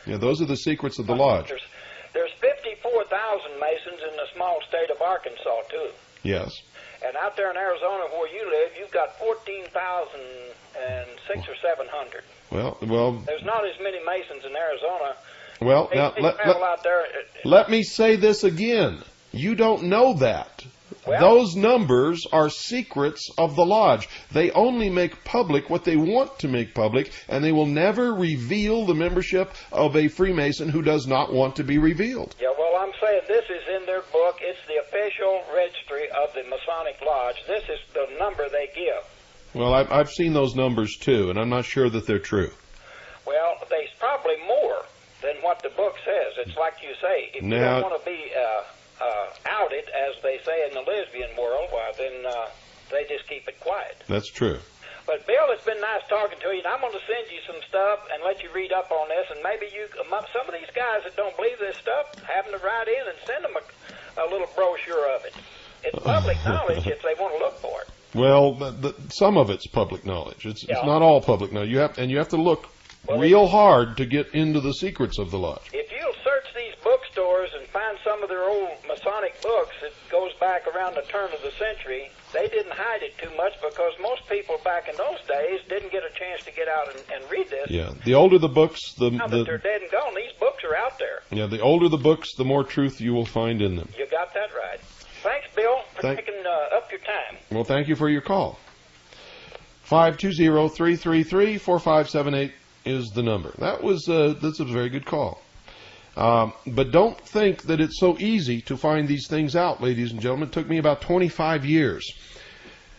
Yeah, those are the secrets of the lodge. There's 54,000 Masons in the small state of Arkansas, too. Yes. And out there in Arizona where you live, you've got 14,006 or 700. Well. There's not as many Masons in Arizona. Well, now, let me say this again. You don't know that. Well, those numbers are secrets of the lodge. They only make public what they want to make public, and they will never reveal the membership of a Freemason who does not want to be revealed. Yeah, well, I'm saying this is in their book. It's the official registry of the Masonic Lodge. This is the number they give. Well, I've seen those numbers, too, and I'm not sure that they're true. Well, there's probably more than what the book says. It's like you say, if you don't want to be outed, as they say in the lesbian world, well, then they just keep it quiet. That's true. But, Bill, it's been nice talking to you, and I'm going to send you some stuff and let you read up on this, and maybe some of these guys that don't believe this stuff, have them to write in and send them a little brochure of it. It's public knowledge if they want to look for it. Well, some of it's public knowledge. It's not all public knowledge. You have to look real hard to get into the secrets of the lodge. If you'll search these bookstores and find some of their old Masonic books that goes back around the turn of the century, they didn't hide it too much because most people back in those days didn't get a chance to get out and read this. Yeah, the older the books, now that they're dead and gone, these books are out there. Yeah, the older the books, the more truth you will find in them. You got that right. Thanks, Bill, for taking up your time. Well, thank you for your call. 520-333-4578 is the number. That's a very good call. But don't think that it's so easy to find these things out, ladies and gentlemen. It took me about 25 years.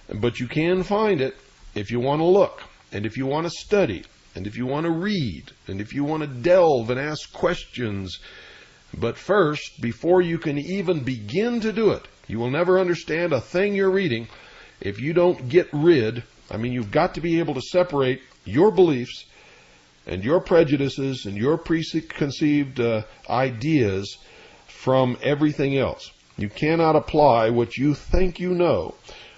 But you can find it if you want to look, and if you want to study, and if you want to read, and if you want to delve and ask questions. But first, before you can even begin to do it, you will never understand a thing you're reading if you don't get rid. You've got to be able to separate your beliefs and your prejudices and your preconceived ideas from everything else. You cannot apply what you think you know,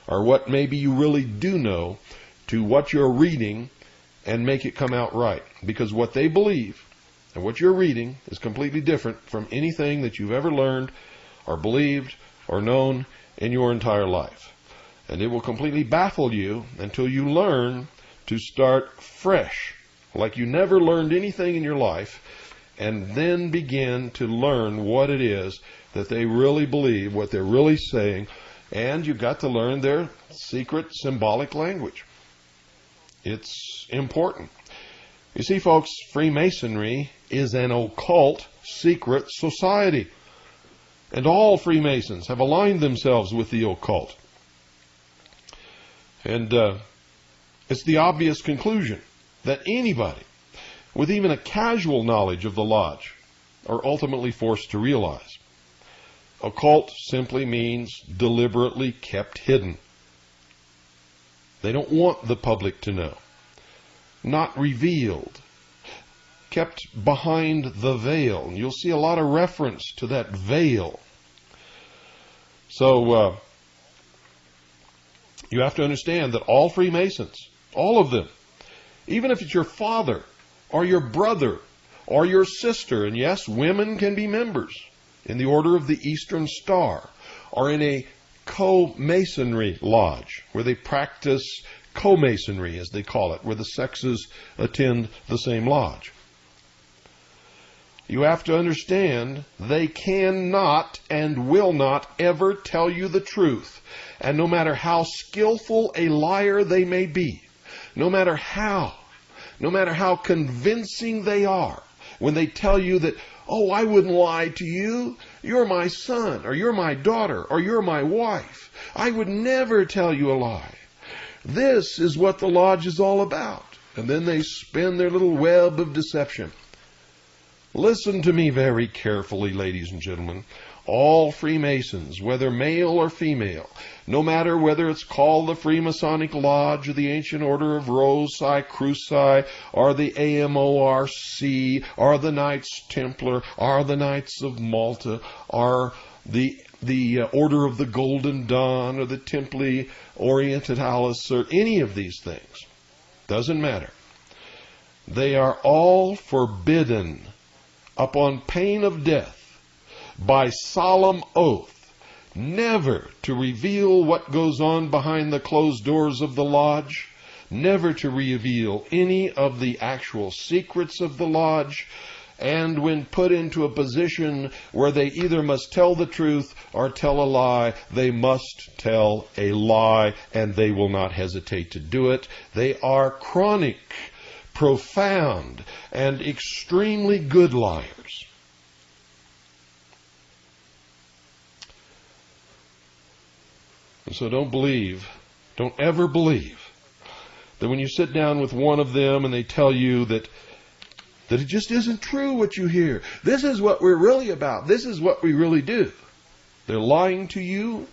or what maybe you really do know, to what you're reading and make it come out right. Because what they believe and what you're reading is completely different from anything that you've ever learned or believed or known in your entire life. And it will completely baffle you until you learn to start fresh, like you never learned anything in your life, and then begin to learn what it is that they really believe, what they're really saying, and you've got to learn their secret symbolic language. It's important. You see, folks, Freemasonry is an occult secret society, and all Freemasons have aligned themselves with the occult. And it's the obvious conclusion that anybody with even a casual knowledge of the lodge are ultimately forced to realize. Occult simply means deliberately kept hidden. They don't want the public to know. Not revealed. Kept behind the veil. And you'll see a lot of reference to that veil. So, you have to understand that all Freemasons, all of them, even if it's your father or your brother or your sister, and yes, women can be members in the Order of the Eastern Star or in a co-masonry lodge where they practice co-masonry, as they call it, where the sexes attend the same lodge. You have to understand they cannot and will not ever tell you the truth. And no matter how skillful a liar they may be, no matter how convincing they are, when they tell you that, oh, I wouldn't lie to you, you're my son, or you're my daughter, or you're my wife, I would never tell you a lie. This is what the lodge is all about. And then they spin their little web of deception. Listen to me very carefully, ladies and gentlemen. All Freemasons, whether male or female, no matter whether it's called the Freemasonic Lodge or the Ancient Order of Rossi Cruci or the AMORC or the Knights Templar or the Knights of Malta or the Order of the Golden Dawn or the Templi Orientalis or any of these things, doesn't matter. They are all forbidden upon pain of death, by solemn oath, never to reveal what goes on behind the closed doors of the lodge, never to reveal any of the actual secrets of the lodge, and when put into a position where they either must tell the truth or tell a lie, they must tell a lie, and they will not hesitate to do it. They are chronic, profound, and extremely good liars. And so don't ever believe that when you sit down with one of them and they tell you that it just isn't true what you hear. This is what we're really about. This is what we really do. They're lying to you.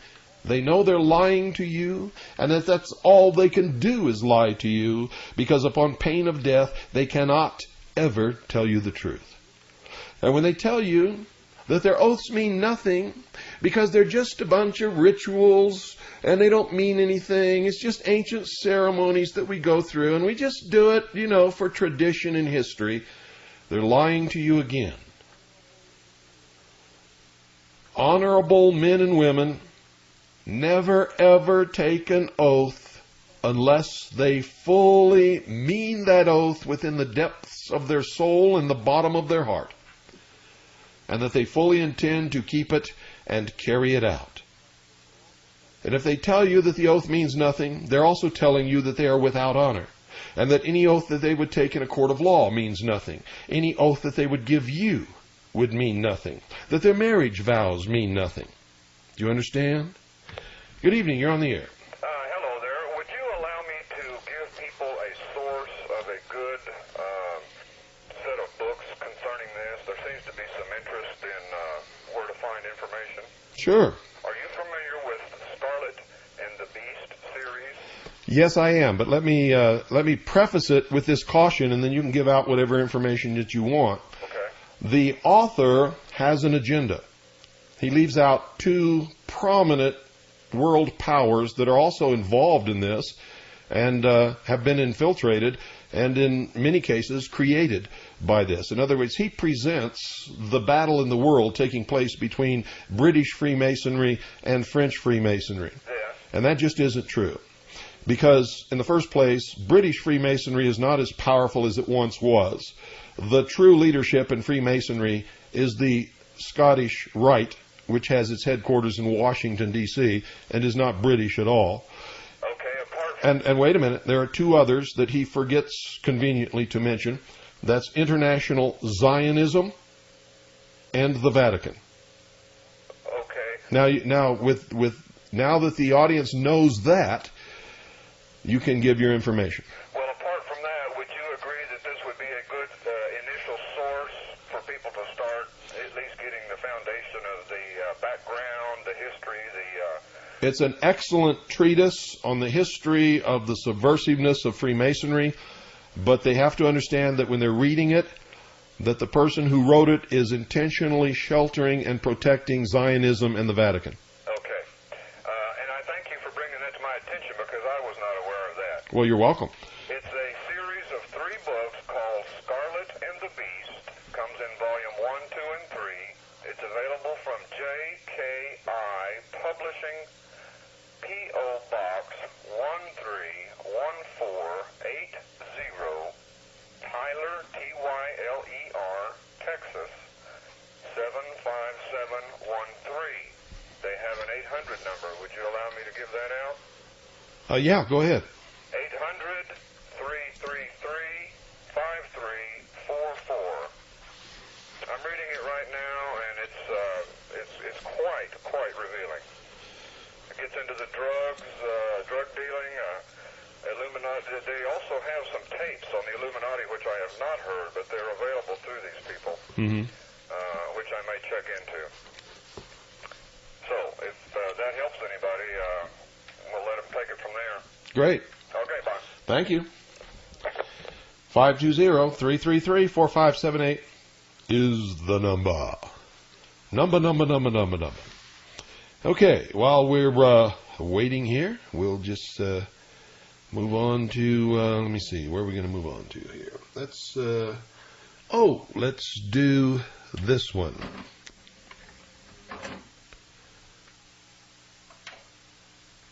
They know they're lying to you, and that that's all they can do is lie to you, because upon pain of death, they cannot ever tell you the truth. And when they tell you that their oaths mean nothing, because they're just a bunch of rituals, and they don't mean anything, it's just ancient ceremonies that we go through, and we just do it, for tradition and history, they're lying to you again. Honorable men and women never ever take an oath unless they fully mean that oath within the depths of their soul and the bottom of their heart, and that they fully intend to keep it and carry it out. And if they tell you that the oath means nothing, they're also telling you that they are without honor, and that any oath that they would take in a court of law means nothing. Any oath that they would give you would mean nothing. That their marriage vows mean nothing. Do you understand? Good evening, you're on the air. Hello there. Would you allow me to give people a source of a good set of books concerning this? There seems to be some interest in where to find information. Sure. Are you familiar with Scarlet and the Beast series? Yes, I am, but let me preface it with this caution, and then you can give out whatever information that you want. Okay. The author has an agenda. He leaves out two prominent world powers that are also involved in this and have been infiltrated and in many cases created by this. In other words, he presents the battle in the world taking place between British Freemasonry and French Freemasonry. Yeah. And that just isn't true. Because, in the first place, British Freemasonry is not as powerful as it once was. The true leadership in Freemasonry is the Scottish Rite, which has its headquarters in Washington, D.C., and is not British at all. Okay, apart from... And wait a minute, there are two others that he forgets conveniently to mention. That's International Zionism and the Vatican. Okay. Now that the audience knows that, you can give your information. Well, apart from that, would you agree that this would be a good initial source for people to start at least getting the foundation of the background, the history, It's an excellent treatise on the history of the subversiveness of Freemasonry, but they have to understand that when they're reading it, that the person who wrote it is intentionally sheltering and protecting Zionism and the Vatican. Okay. And I thank you for bringing that to my attention because I was not aware of that. Well, you're welcome. It's a series of 3 books called Scarlet and the Beast. Comes in volume 1, 2, and 3. It's available from JKI Publishing, P.O. Box 13148, Tyler, Tyler, Texas 75713. They have an 800 number. Would you allow me to give that out? Yeah, go ahead. 800-333-5344. I'm reading it right now, and it's quite revealing. It gets into the drugs, drug dealing, Illuminati. They also have some tapes on the Illuminati, which I have not heard, but they're available through these people, which I may check into. So, if that helps anybody, we'll let them take it from there. Great. Okay, bye. Thank you. 520-333-4578 is the number. Number. Okay, while we're waiting here, we'll just move on to, let me see, where are we going to move on to here? Let's, Oh, let's do this one.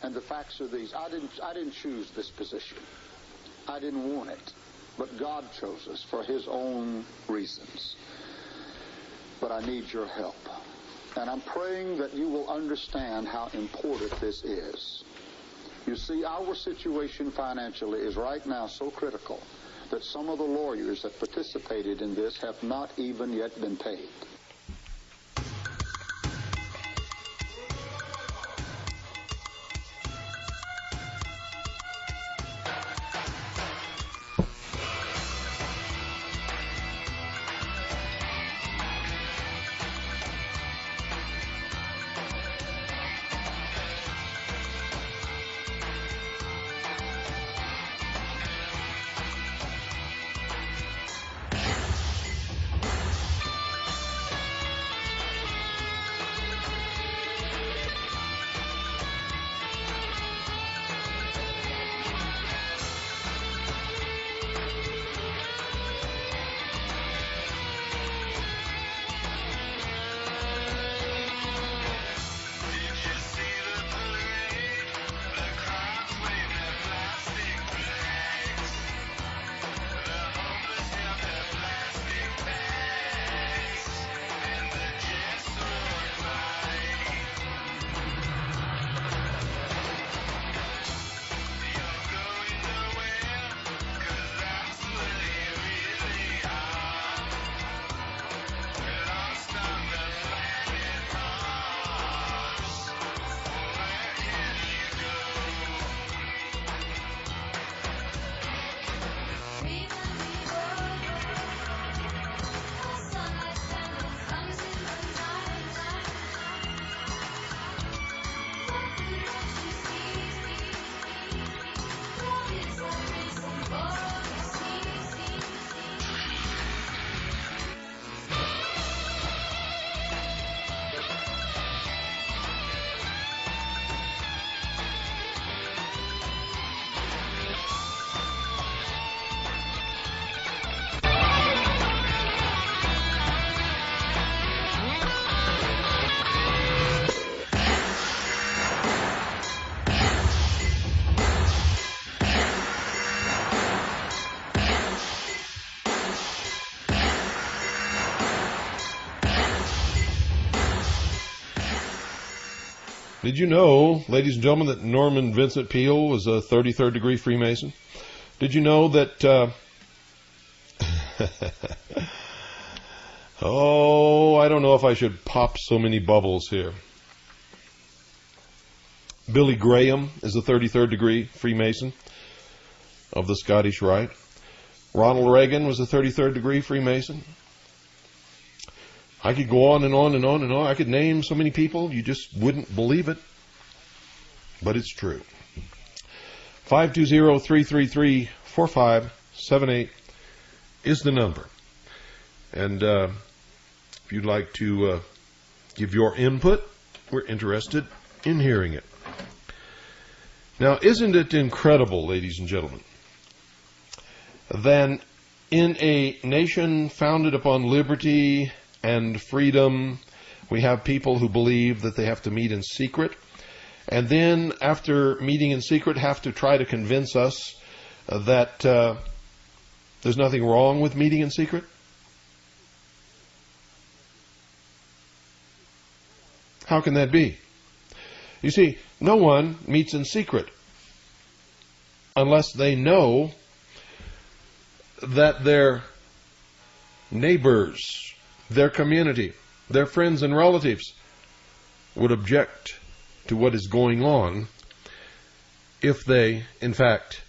And the facts are these. I didn't choose this position. I didn't want it. But God chose us for his own reasons. But I need your help. And I'm praying that you will understand how important this is. You see, our situation financially is right now so critical that some of the lawyers that participated in this have not even yet been paid. Did you know, ladies and gentlemen, that Norman Vincent Peale was a 33rd degree Freemason? Did you know that, oh, I don't know if I should pop so many bubbles here. Billy Graham is a 33rd degree Freemason of the Scottish Rite. Ronald Reagan was a 33rd degree Freemason. I could go on and on and on and on. I could name so many people, you just wouldn't believe it. But it's true. 520-333-4578 is the number. And if you'd like to give your input, we're interested in hearing it. Now, isn't it incredible, ladies and gentlemen, that in a nation founded upon liberty and freedom, we have people who believe that they have to meet in secret, and then after meeting in secret have to try to convince us that there's nothing wrong with meeting in secret? How can that be? You see, no one meets in secret unless they know that their neighbors, their community, their friends and relatives would object to what is going on if they, in fact,